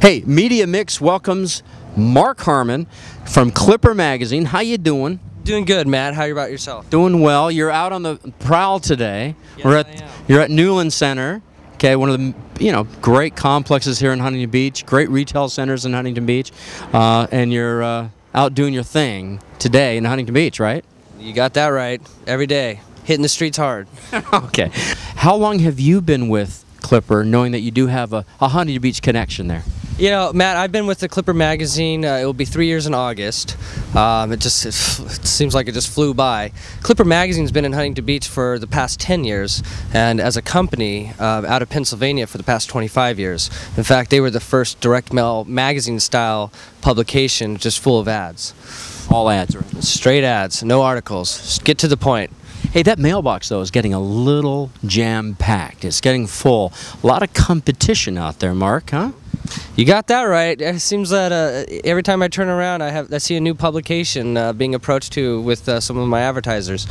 Hey, Media Mix welcomes Mark Harmon from Clipper Magazine. How you doing? Doing good, Matt. How about yourself? Doing well. You're out on the prowl today. Yes, You're at Newland Center. Okay, one of the great complexes here in Huntington Beach, great retail centers in Huntington Beach, and you're out doing your thing today in Huntington Beach, right? You got that right. Every day, hitting the streets hard. Okay. How long have you been with Clipper, knowing that you do have a Huntington Beach connection there? You know, Matt, I've been with the Clipper Magazine. It will be 3 years in August. It seems like it just flew by. Clipper Magazine's been in Huntington Beach for the past 10 years, and as a company out of Pennsylvania for the past 25 years. In fact, they were the first direct mail magazine-style publication, just full of ads. All ads, right? Straight ads, no articles. Just get to the point. Hey, that mailbox, though, is getting a little jam-packed. It's getting full. A lot of competition out there, Mark, huh? You got that right. It seems that every time I turn around, I see a new publication being approached to with some of my advertisers,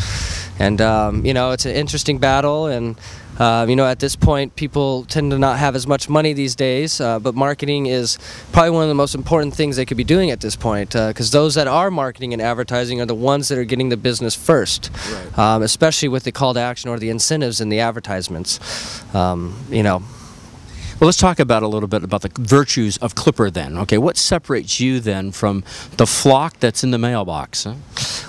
and it's an interesting battle. And at this point, people tend to not have as much money these days, but marketing is probably one of the most important things they could be doing at this point, because those that are marketing and advertising are the ones that are getting the business first, right. Especially with the call to action or the incentives in the advertisements. Well, let's talk about a little bit about the virtues of Clipper then. Okay, what separates you then from the flock that's in the mailbox? Huh?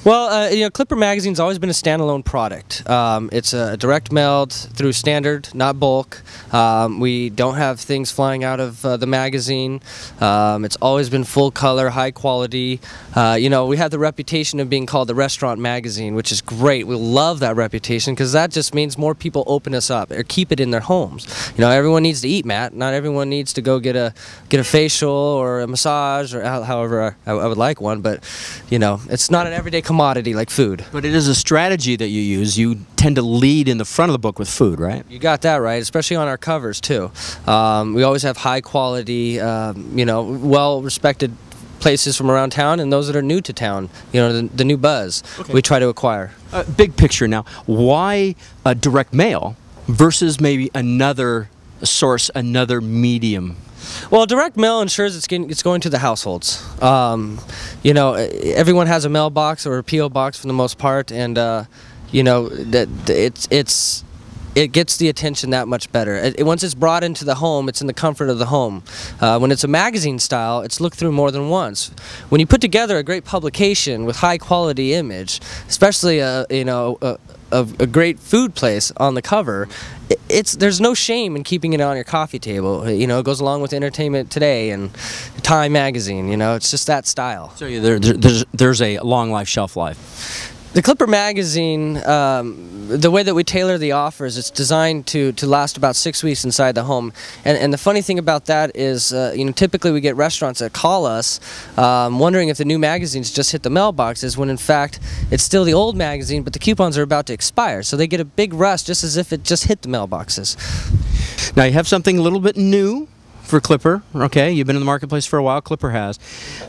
Well, Clipper Magazine's always been a standalone product. It's direct mailed through standard, not bulk. We don't have things flying out of the magazine. It's always been full color, high quality. We have the reputation of being called the restaurant magazine, which is great. We love that reputation because that just means more people open us up or keep it in their homes. Everyone needs to eat, Matt. Not everyone needs to go get a facial or a massage or however I would like one, but it's not an everyday commodity like food. But it is a strategy that you use. You tend to lead in the front of the book with food, right? You got that right, especially on our covers too. We always have high quality, well respected places from around town and those that are new to town, the new buzz. Okay. We try to acquire. Big picture now, why direct mail versus maybe another source, another medium? Well, direct mail ensures it's going to the households. Everyone has a mailbox or a P.O. box for the most part, and it gets the attention that much better. Once it's brought into the home, it's in the comfort of the home. When it's a magazine style, it's looked through more than once. When you put together a great publication with high quality image, especially a great food place on the cover, there's no shame in keeping it on your coffee table. It goes along with Entertainment Today and Time Magazine. It's just that style. So there's a long life, shelf life. The Clipper Magazine, the way that we tailor the offers, it's designed to last about 6 weeks inside the home. And the funny thing about that is, typically we get restaurants that call us wondering if the new magazines just hit the mailboxes, when in fact it's still the old magazine, but the coupons are about to expire. So they get a big rush just as if it just hit the mailboxes. Now you have something a little bit new for Clipper, okay? You've been in the marketplace for a while, Clipper has.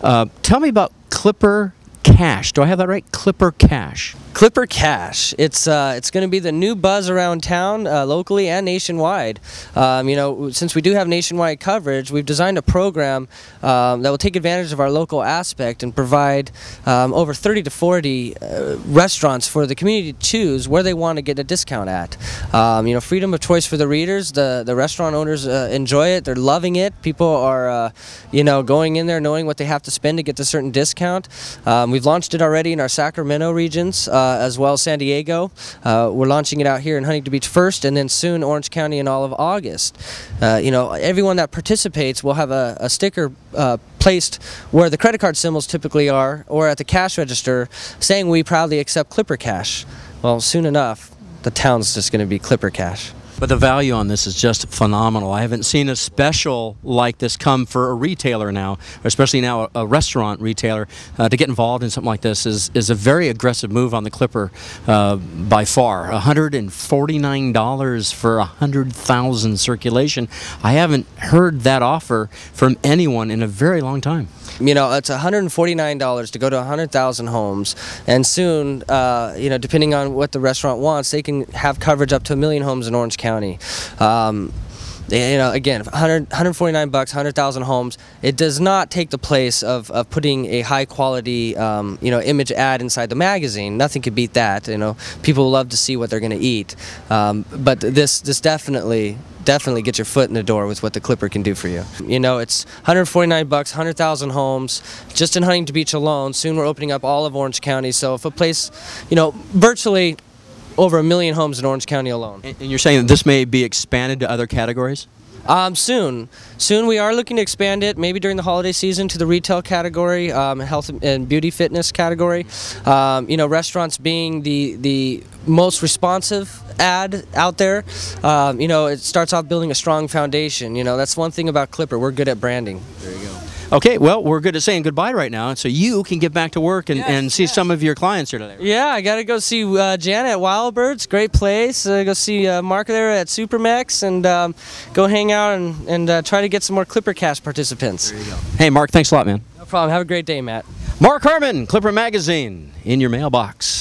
Tell me about Clipper Cash. Do I have that right? Clipper Cash. Clipper Cash. It's going to be the new buzz around town, locally and nationwide. Since we do have nationwide coverage, we've designed a program that will take advantage of our local aspect and provide over 30 to 40 restaurants for the community to choose where they want to get a discount at. Freedom of choice for the readers. The restaurant owners enjoy it. They're loving it. People are, going in there knowing what they have to spend to get a certain discount. We've launched it already in our Sacramento regions, as well as San Diego. We're launching it out here in Huntington Beach first, and then soon Orange County in all of August. Everyone that participates will have a sticker placed where the credit card symbols typically are, or at the cash register, saying we proudly accept Clipper Cash. Well, soon enough, the town's just going to be Clipper Cash. But the value on this is just phenomenal. I haven't seen a special like this come for a retailer now, especially now a restaurant retailer. To get involved in something like this is a very aggressive move on the Clipper by far. $149 for 100,000 circulation. I haven't heard that offer from anyone in a very long time. It's $149 to go to 100,000 homes, and soon, depending on what the restaurant wants, they can have coverage up to 1 million homes in Orange County. Again, 149 bucks, 100,000 homes. It does not take the place of putting a high quality, image ad inside the magazine. Nothing could beat that. People love to see what they're going to eat. But this definitely get your foot in the door with what the Clipper can do for you. It's 149 bucks, 100,000 homes, just in Huntington Beach alone. Soon we're opening up all of Orange County. So if a place, virtually over 1 million homes in Orange County alone. And you're saying that this may be expanded to other categories? Soon we are looking to expand it, maybe during the holiday season, to the retail category, health and beauty fitness category. Restaurants being the most responsive ad out there. It starts off building a strong foundation. That's one thing about Clipper. We're good at branding. There you go. Okay, well, we're good at saying goodbye right now, so you can get back to work and see some of your clients here today. Yeah, I got to go see Janet at Wild Birds, great place. Go see Mark there at Supermex, and go hang out and try to get some more ClipperCast participants. There you go. Hey, Mark, thanks a lot, man. No problem. Have a great day, Matt. Mark Harmon, Clipper Magazine, in your mailbox.